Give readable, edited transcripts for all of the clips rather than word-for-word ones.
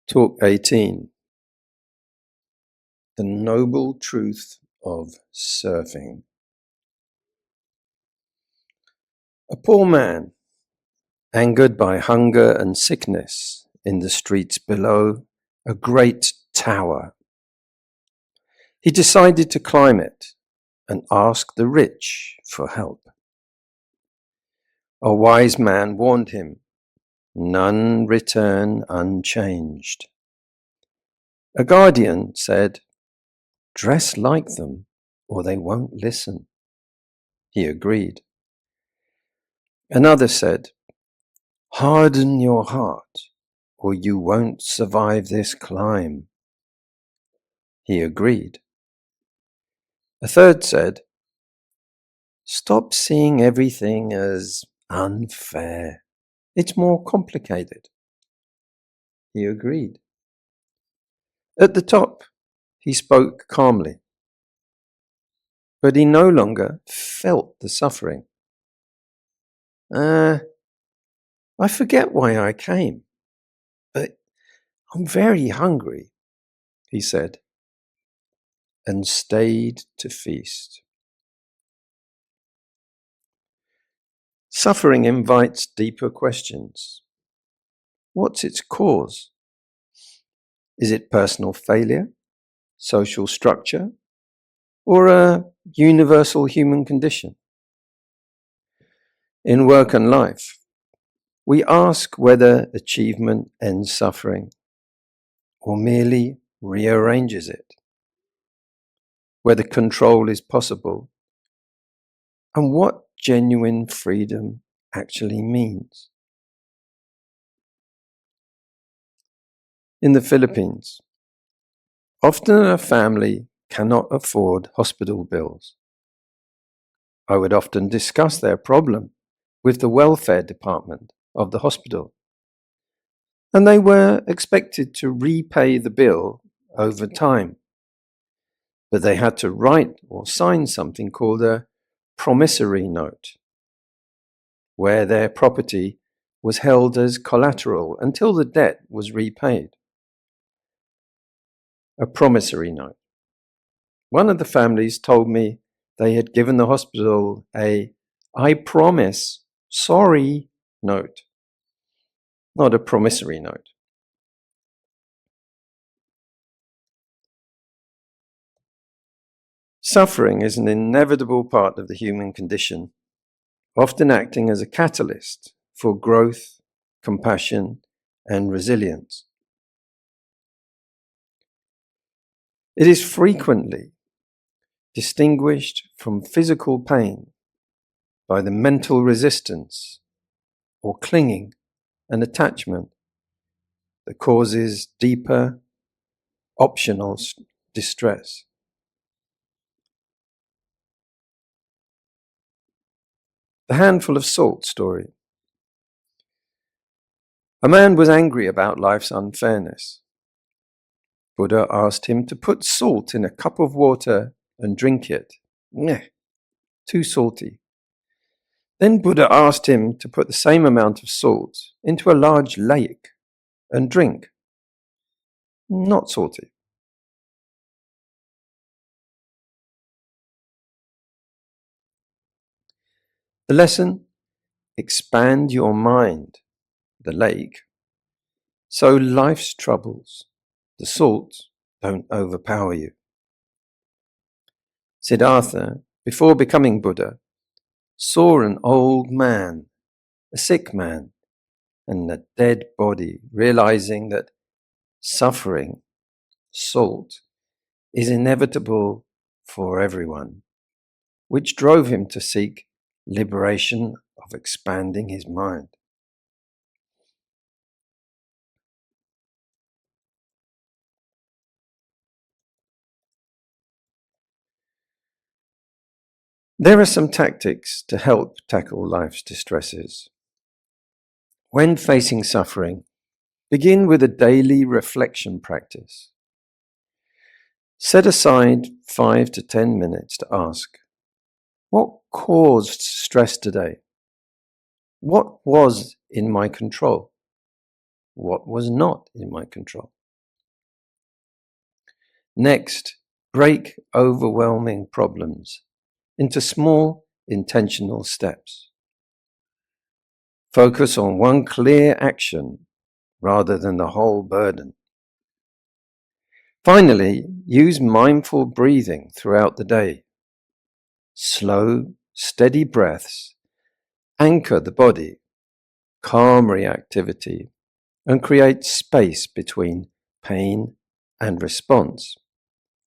Talk 18. The Noble Truth of Surfing. A poor man, angered by hunger and sickness in the streets below a great tower. He decided to climb it and ask the rich for help. A wise man warned him, "None return unchanged." A guardian said, "Dress like them or they won't listen." He agreed. Another said, "Harden your heart or you won't survive this climb." He agreed. A third said, "Stop seeing everything as unfair. It's more complicated." He agreed. At the top, he spoke calmly, but he no longer felt the suffering. I forget why I came, but I'm very hungry," he said, and stayed to feast. Suffering invites deeper questions. What's its cause? Is it personal failure, social structure, or a universal human condition? In work and life, we ask whether achievement ends suffering or merely rearranges it, whether control is possible, and what genuine freedom actually means. In the Philippines, often a family cannot afford hospital bills. I would often discuss their problem with the welfare department of the hospital, and they were expected to repay the bill over time, but they had to write or sign something called a promissory note, where their property was held as collateral until the debt was repaid. A promissory note. One of the families told me they had given the hospital a "I promise, sorry" note, not a promissory note. Suffering is an inevitable part of the human condition, often acting as a catalyst for growth, compassion, and resilience. It is frequently distinguished from physical pain by the mental resistance or clinging and attachment that causes deeper, optional distress. The handful of salt story. A man was angry about life's unfairness. Buddha asked him to put salt in a cup of water and drink it. Too salty. Then Buddha asked him to put the same amount of salt into a large lake and drink. Not salty. The lesson: expand your mind, the lake, so life's troubles, the salt, don't overpower you. Siddhartha, before becoming Buddha, saw an old man, a sick man, and a dead body, realizing that suffering, salt, is inevitable for everyone, which drove him to seek liberation of expanding his mind. There are some tactics to help tackle life's distresses. When facing suffering, begin with a daily reflection practice. Set aside 5 to 10 minutes to ask, what caused stress today? What was in my control? What was not in my control? Next, break overwhelming problems into small, intentional steps. Focus on one clear action rather than the whole burden. Finally, use mindful breathing throughout the day. Slow, steady breaths anchor the body, calm reactivity, and create space between pain and response,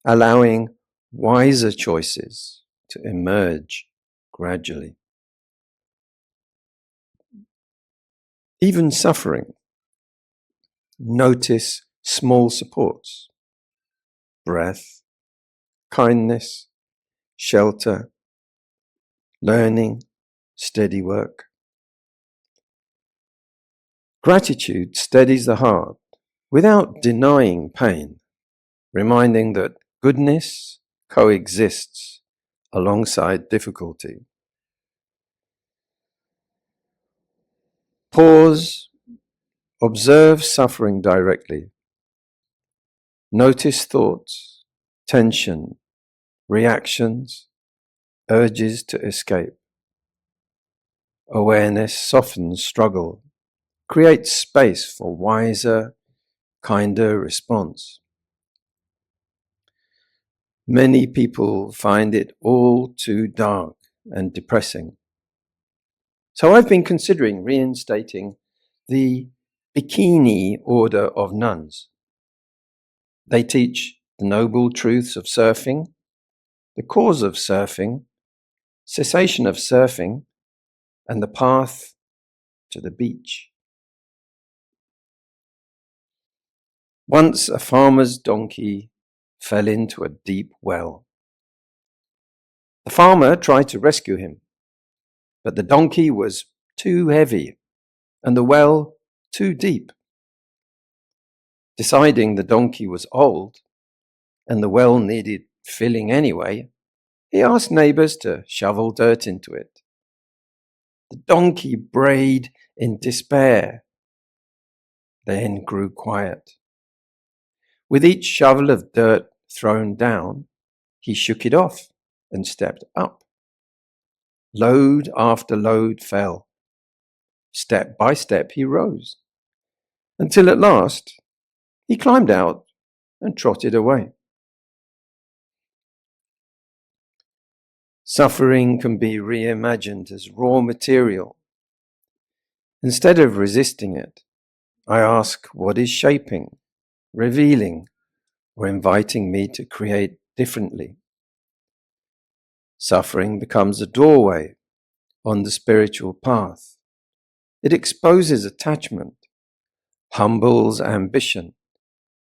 allowing wiser choices to emerge gradually. Even suffering, notice small supports: breath, kindness, shelter, learning, steady work. Gratitude steadies the heart without denying pain, reminding that goodness coexists alongside difficulty. Pause, observe suffering directly. Notice thoughts, tension, reactions, urges to escape. Awareness softens struggle, creates space for wiser, kinder response. Many people find it all too dark and depressing. So I've been considering reinstating the Bikini Order of Nuns. They teach the noble truths of surfing, the cause of surfing, cessation of surfing, and the path to the beach. Once a farmer's donkey fell into a deep well. The farmer tried to rescue him, but the donkey was too heavy and the well too deep. Deciding the donkey was old and the well needed filling anyway, he asked neighbors to shovel dirt into it. The donkey brayed in despair, then grew quiet. With each shovel of dirt thrown down, he shook it off and stepped up. Load after load fell. Step by step he rose, until at last he climbed out and trotted away. Suffering can be reimagined as raw material. Instead of resisting it, I ask what is shaping, revealing, or inviting me to create differently. Suffering becomes a doorway on the spiritual path. It exposes attachment, humbles ambition,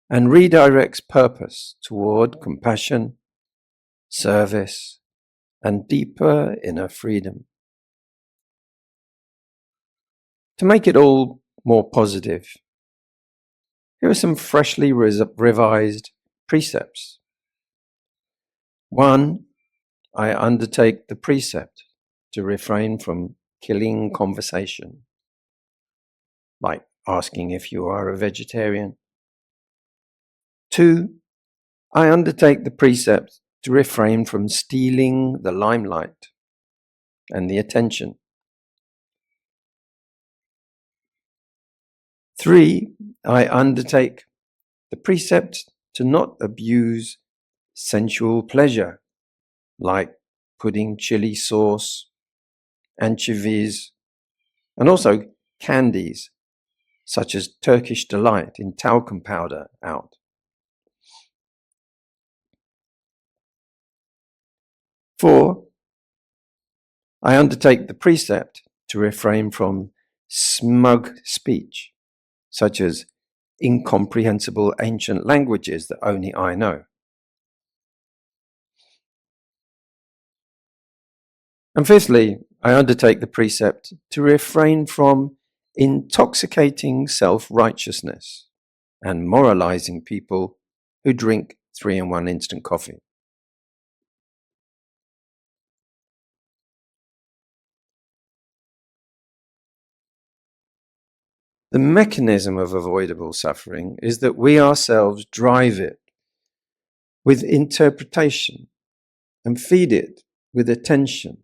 and redirects purpose toward compassion, service, and deeper inner freedom. To make it all more positive, here are some freshly revised precepts. 1. I undertake the precept to refrain from killing conversation, like asking if you are a vegetarian. 2. I undertake the precept to refrain from stealing the limelight and the attention. 3. I undertake the precept to not abuse sensual pleasure, like putting chili sauce, anchovies, and also candies, such as Turkish Delight in talcum powder, out. 4. I undertake the precept to refrain from smug speech, such as incomprehensible ancient languages that only I know. And fifthly, I undertake the precept to refrain from intoxicating self-righteousness and moralizing people who drink 3-in-1 instant coffee. The mechanism of avoidable suffering is that we ourselves drive it with interpretation and feed it with attention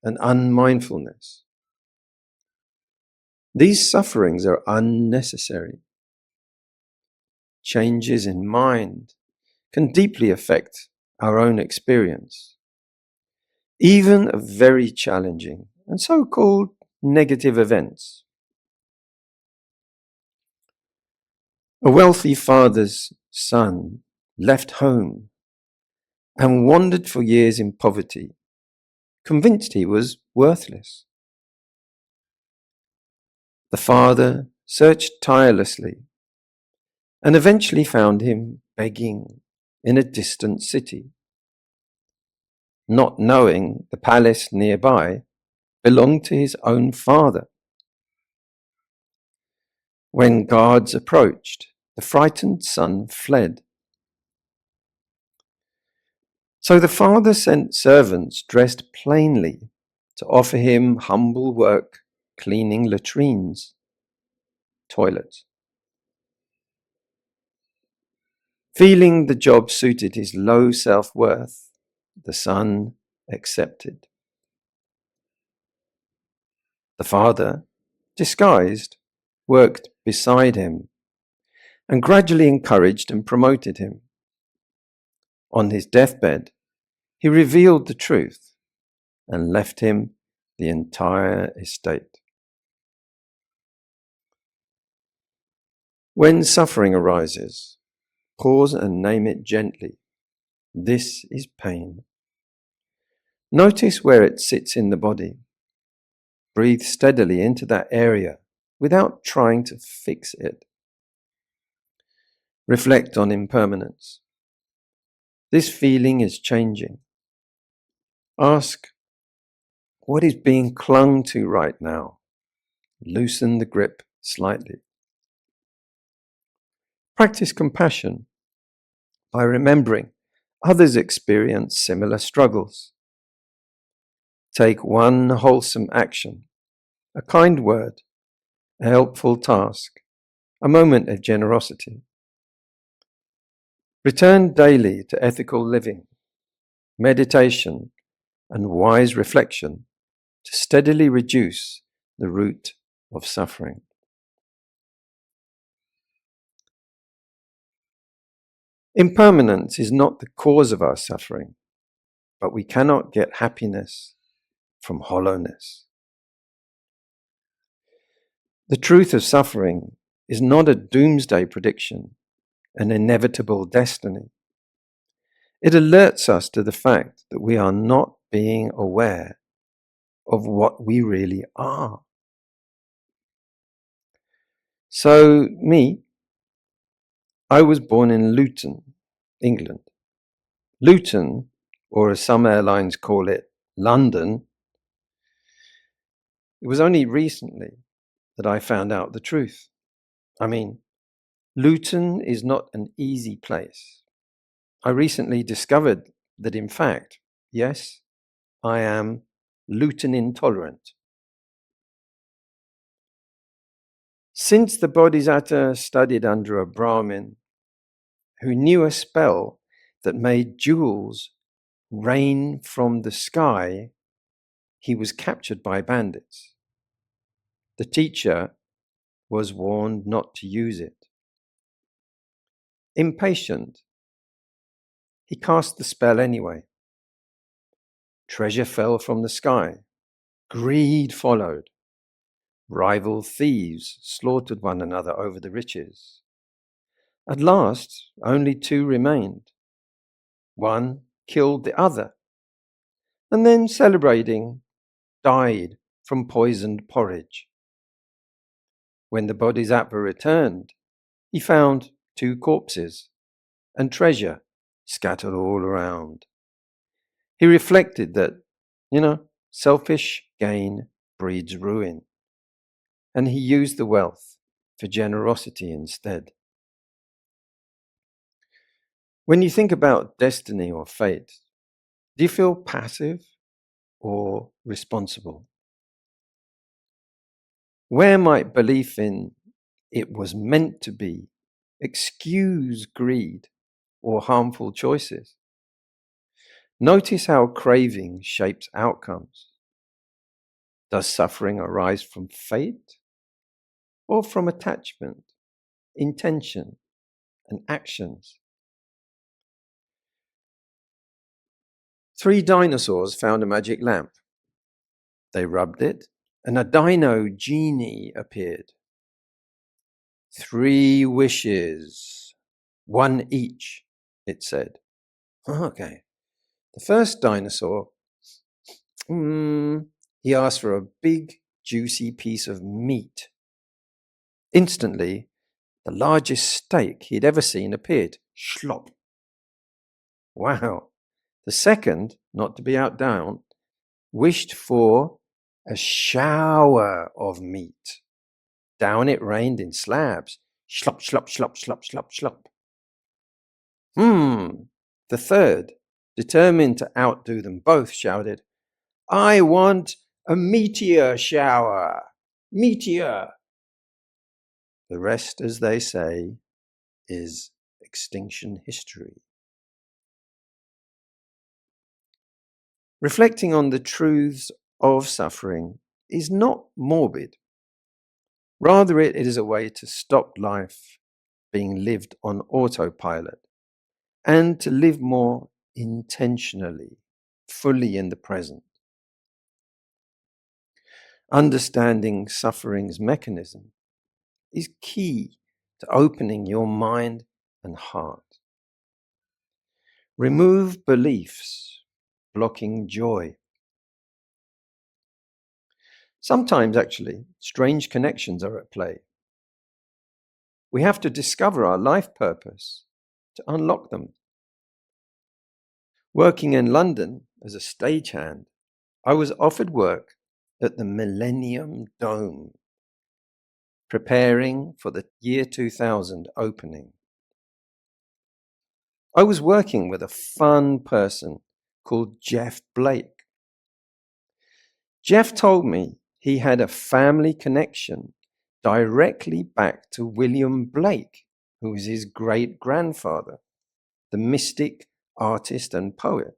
and unmindfulness. These sufferings are unnecessary. Changes in mind can deeply affect our own experience, even of very challenging and so-called negative events. A wealthy father's son left home and wandered for years in poverty, convinced he was worthless. The father searched tirelessly and eventually found him begging in a distant city, not knowing the palace nearby belonged to his own father. When guards approached, the frightened son fled. So the father sent servants dressed plainly to offer him humble work cleaning latrines, toilets. Feeling the job suited his low self-worth, the son accepted. The father, disguised, worked beside him and gradually encouraged and promoted him. On his deathbed, he revealed the truth and left him the entire estate. When suffering arises, pause and name it gently. This is pain. Notice where it sits in the body. Breathe steadily into that area without trying to fix it. Reflect on impermanence. This feeling is changing. Ask, what is being clung to right now? Loosen the grip slightly. Practice compassion by remembering others experience similar struggles. Take one wholesome action, a kind word, a helpful task, a moment of generosity. Return daily to ethical living, meditation, and wise reflection to steadily reduce the root of suffering. Impermanence is not the cause of our suffering, but we cannot get happiness from hollowness. The truth of suffering is not a doomsday prediction, an inevitable destiny. It alerts us to the fact that we are not being aware of what we really are. So, I was born in Luton, England. Luton, or as some airlines call it, London. It was only recently that I found out the truth. Luton is not an easy place. I recently discovered that, in fact, yes, I am Luton intolerant. Since the Bodhisattva studied under a Brahmin who knew a spell that made jewels rain from the sky, he was captured by bandits. The teacher was warned not to use it. Impatient, he cast the spell anyway. Treasure fell from the sky. Greed followed. Rival thieves slaughtered one another over the riches. At last, only two remained. One killed the other, and then, celebrating, died from poisoned porridge. When the Bodhisattva returned, he found two corpses and treasure scattered all around. He reflected that, selfish gain breeds ruin, and he used the wealth for generosity instead. When you think about destiny or fate, do you feel passive or responsible? Where might belief in it was meant to be excuse greed or harmful choices. Notice how craving shapes outcomes. Does suffering arise from fate or from attachment, intention, and actions? 3 dinosaurs found a magic lamp. They rubbed it, and a dino genie appeared. 3 wishes, 1 each, it said. Okay. The first dinosaur, he asked for a big, juicy piece of meat. Instantly, the largest steak he'd ever seen appeared. Schlop. Wow. The second, not to be outdone, wished for a shower of meat. Down it rained in slabs. Slop, slop, slop, slop, slop, slop. The third, determined to outdo them both, shouted, I want a meteor shower. Meteor. The rest, as they say, is extinction history. Reflecting on the truths of suffering is not morbid. Rather, it is a way to stop life being lived on autopilot and to live more intentionally, fully in the present. Understanding suffering's mechanism is key to opening your mind and heart. Remove beliefs blocking joy. Sometimes, actually, strange connections are at play. We have to discover our life purpose to unlock them. Working in London as a stagehand, I was offered work at the Millennium Dome, preparing for the year 2000 opening. I was working with a fun person called Jeff Blake. Jeff told me he had a family connection directly back to William Blake, who was his great-grandfather, the mystic, artist, and poet.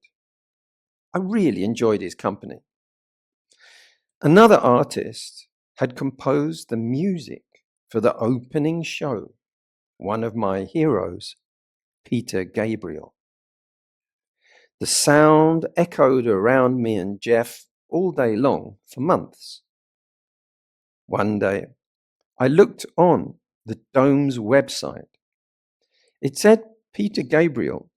I really enjoyed his company. Another artist had composed the music for the opening show, one of my heroes, Peter Gabriel. The sound echoed around me and Jeff all day long for months. One day, I looked on the Dome's website. It said Peter Gabriel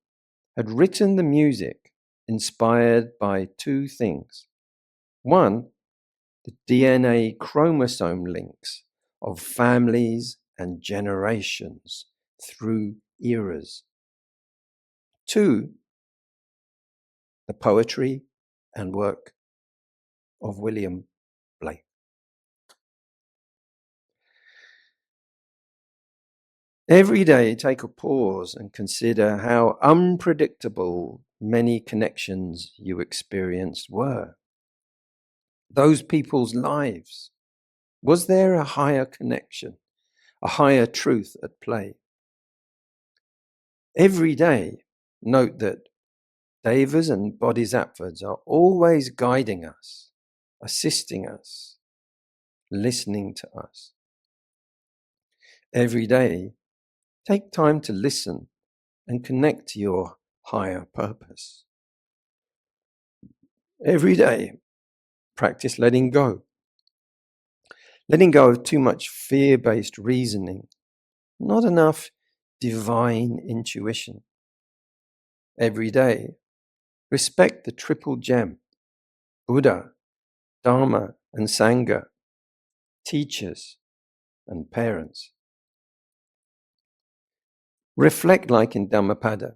had written the music inspired by 2 things. One, the DNA chromosome links of families and generations through eras. 2, the poetry and work of William Blake. Every day, take a pause and consider how unpredictable many connections you experienced were. Those people's lives. Was there a higher connection, a higher truth at play? Every day, note that Devas and Bodhisattvas are always guiding us, assisting us, listening to us. Every day, take time to listen and connect to your higher purpose. Every day, practice letting go. Letting go of too much fear-based reasoning, not enough divine intuition. Every day, respect the triple gem, Buddha, Dharma, and Sangha, teachers and parents. Reflect like in Dhammapada,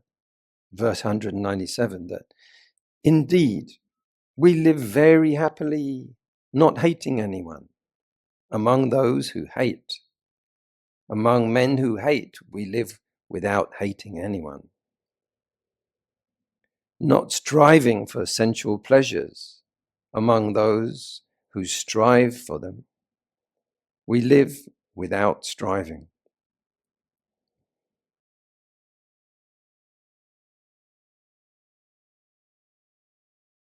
verse 197, that indeed we live very happily, not hating anyone, among those who hate. Among men who hate, we live without hating anyone. Not striving for sensual pleasures, among those who strive for them. We live without striving.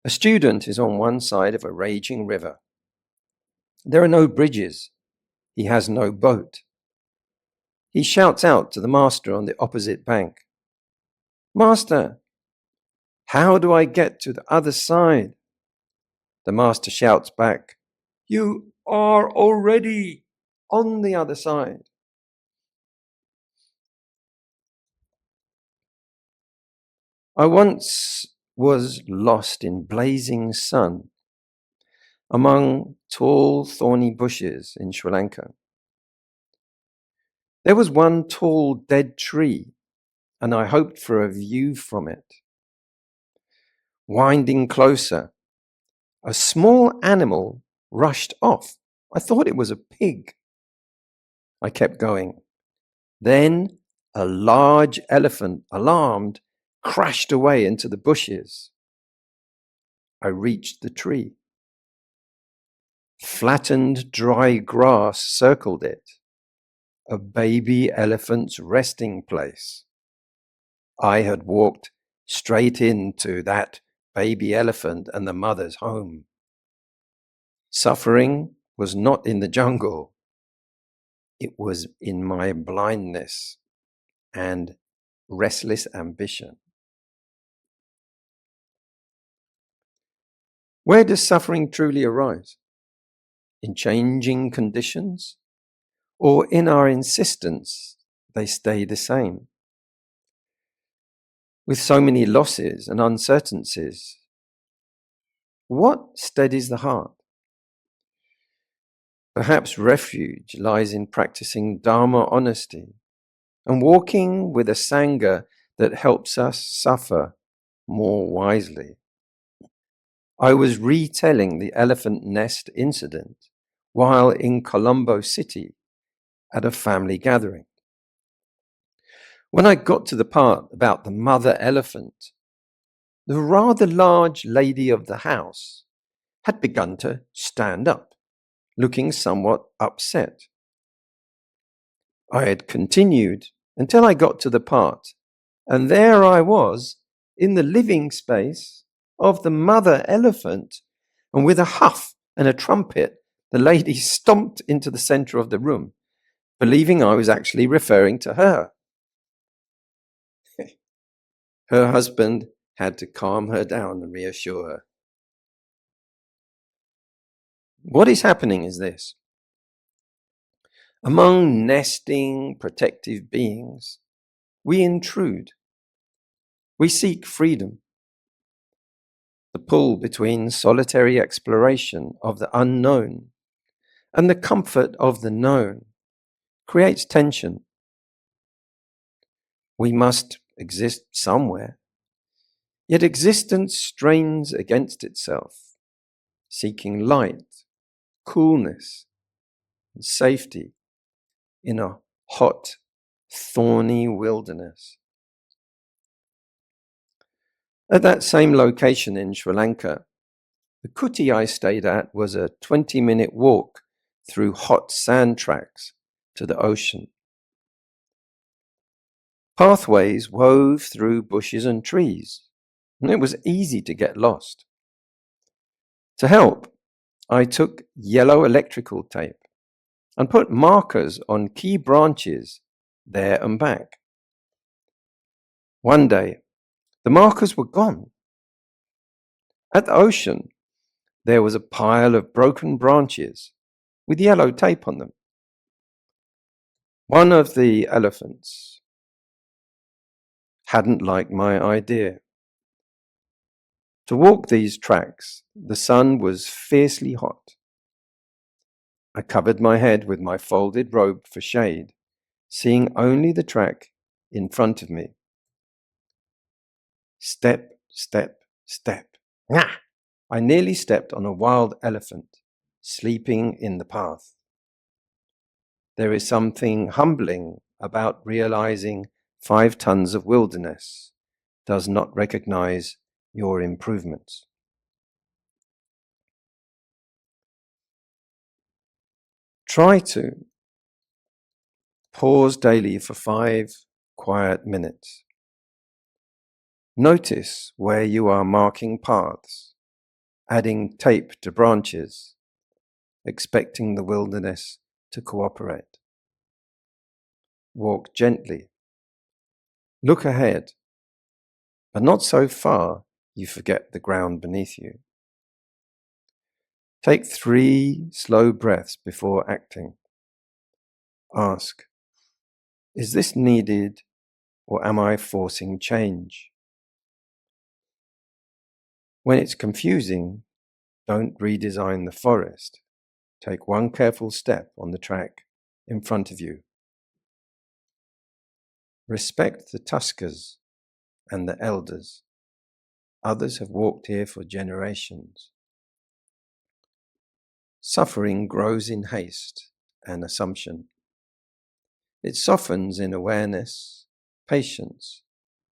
A student is on one side of a raging river. There are no bridges. He has no boat. He shouts out to the master on the opposite bank, "Master, how do I get to the other side?" The master shouts back, "You are already on the other side." I once was lost in blazing sun among tall, thorny bushes in Sri Lanka. There was one tall, dead tree, and I hoped for a view from it. Winding closer, a small animal rushed off. I thought it was a pig. I kept going. Then a large elephant, alarmed, crashed away into the bushes. I reached the tree. Flattened dry grass circled it, a baby elephant's resting place. I had walked straight into that baby elephant and the mother's home. Suffering was not in the jungle. It was in my blindness and restless ambition. Where does suffering truly arise? In changing conditions, or in our insistence they stay the same? With so many losses and uncertainties, what steadies the heart? Perhaps refuge lies in practicing Dharma honesty and walking with a Sangha that helps us suffer more wisely. I was retelling the elephant nest incident while in Colombo City at a family gathering. When I got to the part about the mother elephant, the rather large lady of the house had begun to stand up, looking somewhat upset. I had continued until I got to the part, and there I was in the living space of the mother elephant, and with a huff and a trumpet, the lady stomped into the center of the room, believing I was actually referring to her. Her husband had to calm her down and reassure her. What is happening is this. Among nesting, protective beings, we intrude. We seek freedom. The pull between solitary exploration of the unknown and the comfort of the known creates tension. We must exist somewhere, yet existence strains against itself, seeking light, coolness, and safety in a hot, thorny wilderness. At that same location in Sri Lanka, the kuti I stayed at was a 20-minute walk through hot sand tracks to the ocean. Pathways wove through bushes and trees, and it was easy to get lost. To help, I took yellow electrical tape and put markers on key branches there and back. One day, the markers were gone. At the ocean, there was a pile of broken branches with yellow tape on them. One of the elephants hadn't liked my idea. To walk these tracks, the sun was fiercely hot. I covered my head with my folded robe for shade, seeing only the track in front of me. Step, step, step. Ngah! I nearly stepped on a wild elephant sleeping in the path. There is something humbling about realizing 5 tons of wilderness does not recognize your improvements. Try to pause daily for 5 quiet minutes. Notice where you are marking paths adding tape to branches, expecting the wilderness to cooperate. Walk gently. Look ahead, but not so far you forget the ground beneath you. Take 3 slow breaths before acting. Ask, is this needed, or am I forcing change? When it's confusing, don't redesign the forest. Take one careful step on the track in front of you. Respect the tuskers and the elders. Others have walked here for generations. Suffering grows in haste and assumption. It softens in awareness, patience,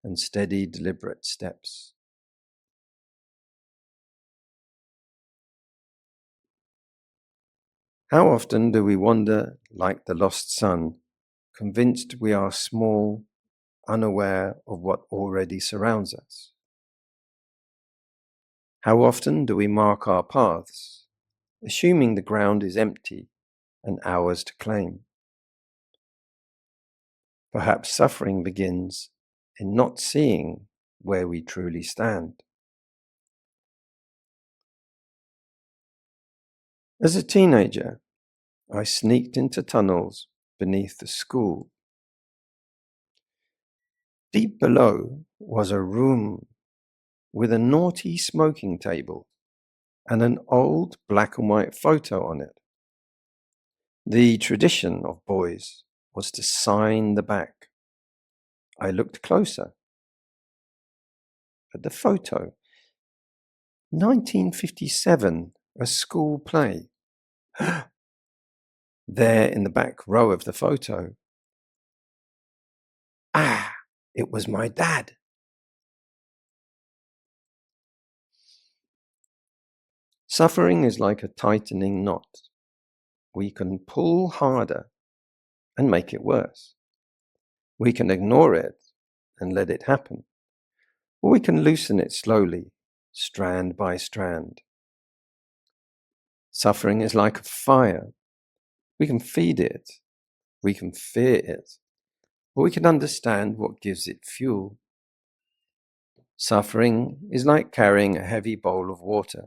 and steady, deliberate steps. How often do we wander like the lost son, convinced we are small, unaware of what already surrounds us? How often do we mark our paths, assuming the ground is empty and ours to claim? Perhaps suffering begins in not seeing where we truly stand. As a teenager, I sneaked into tunnels beneath the school. Deep below was a room with a naughty smoking table and an old black and white photo on it. The tradition of boys was to sign the back. I looked closer at the photo. 1957, a school play. There in the back row of the photo. It was my dad. Suffering is like a tightening knot. We can pull harder and make it worse. We can ignore it and let it happen. Or we can loosen it slowly, strand by strand. Suffering is like a fire. We can feed it, we can fear it, or we can understand what gives it fuel. Suffering is like carrying a heavy bowl of water.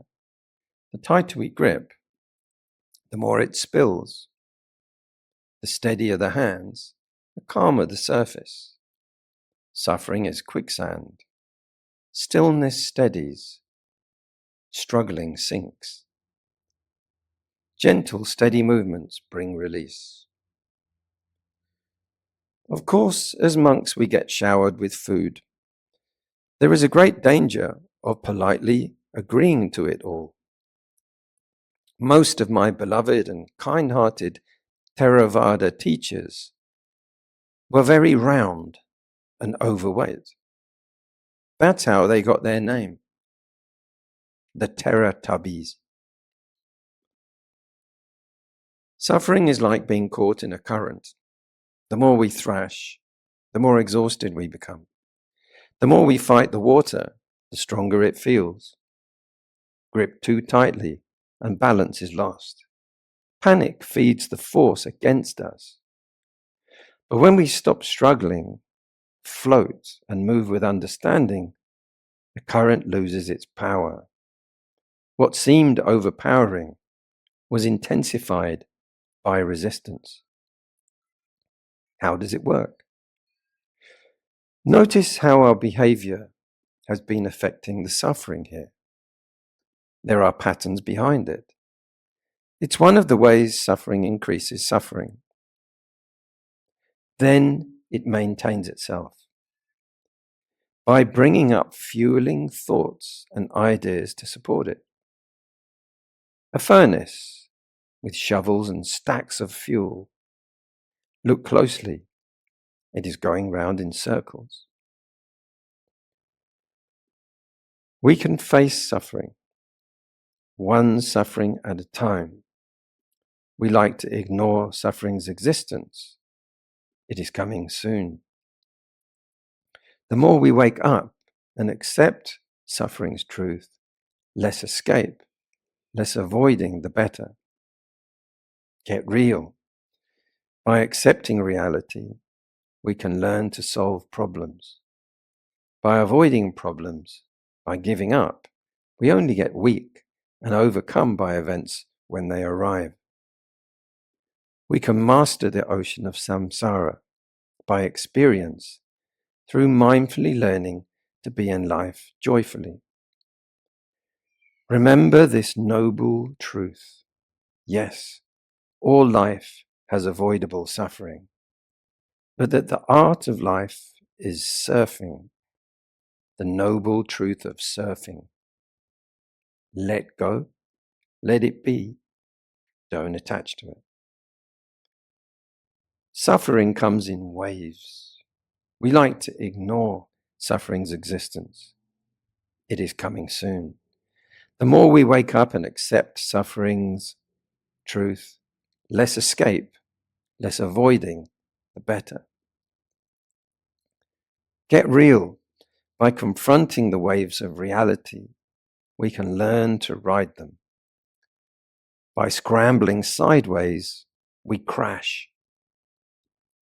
The tighter we grip, the more it spills. The steadier the hands, the calmer the surface. Suffering is quicksand. Stillness steadies. Struggling sinks. Gentle, steady movements bring release. Of course, as monks we get showered with food. There is a great danger of politely agreeing to it all. Most of my beloved and kind-hearted Theravada teachers were very round and overweight. That's how they got their name, the Teratubbies. Suffering is like being caught in a current. The more we thrash, the more exhausted we become. The more we fight the water, the stronger it feels. Grip too tightly, and balance is lost. Panic feeds the force against us. But when we stop struggling, float, and move with understanding, the current loses its power. What seemed overpowering was intensified by resistance. How does it work? Notice how our behavior has been affecting the suffering here. There are patterns behind it. It's one of the ways suffering increases suffering. Then it maintains itself by bringing up fueling thoughts and ideas to support it. A furnace with shovels and stacks of fuel. Look closely. It is going round in circles. We can face suffering, one suffering at a time. We like to ignore suffering's existence. It is coming soon. The more we wake up and accept suffering's truth, less escape, less avoiding, the better. Get real. By accepting reality, we can learn to solve problems. By avoiding problems, by giving up, we only get weak and overcome by events when they arrive. We can master the ocean of samsara by experience through mindfully learning to be in life joyfully. Remember this noble truth. Yes, all life has avoidable suffering, but that the art of life is surfing, the noble truth of surfing. Let go, let it be, don't attach to it. Suffering comes in waves. We like to ignore suffering's existence. It is coming soon. The more we wake up and accept suffering's truth, less escape, less avoiding, the better. Get real. By confronting the waves of reality, we can learn to ride them. By scrambling sideways, we crash.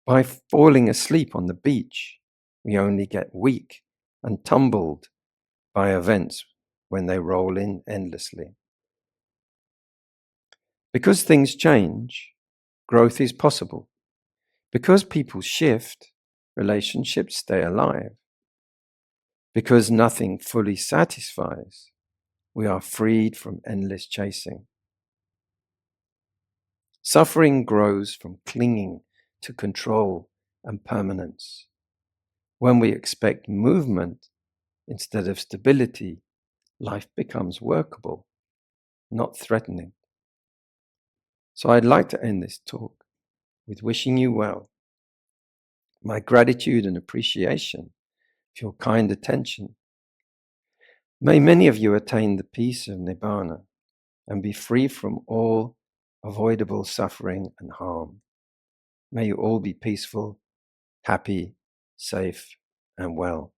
By falling asleep on the beach, we only get weak and tumbled by events when they roll in endlessly. Because things change, growth is possible. Because people shift, relationships stay alive. Because nothing fully satisfies, we are freed from endless chasing. Suffering grows from clinging to control and permanence. When we expect movement instead of stability, life becomes workable, not threatening. So I'd like to end this talk with wishing you well. My gratitude and appreciation for your kind attention. May many of you attain the peace of Nibbana and be free from all avoidable suffering and harm. May you all be peaceful, happy, safe, and well.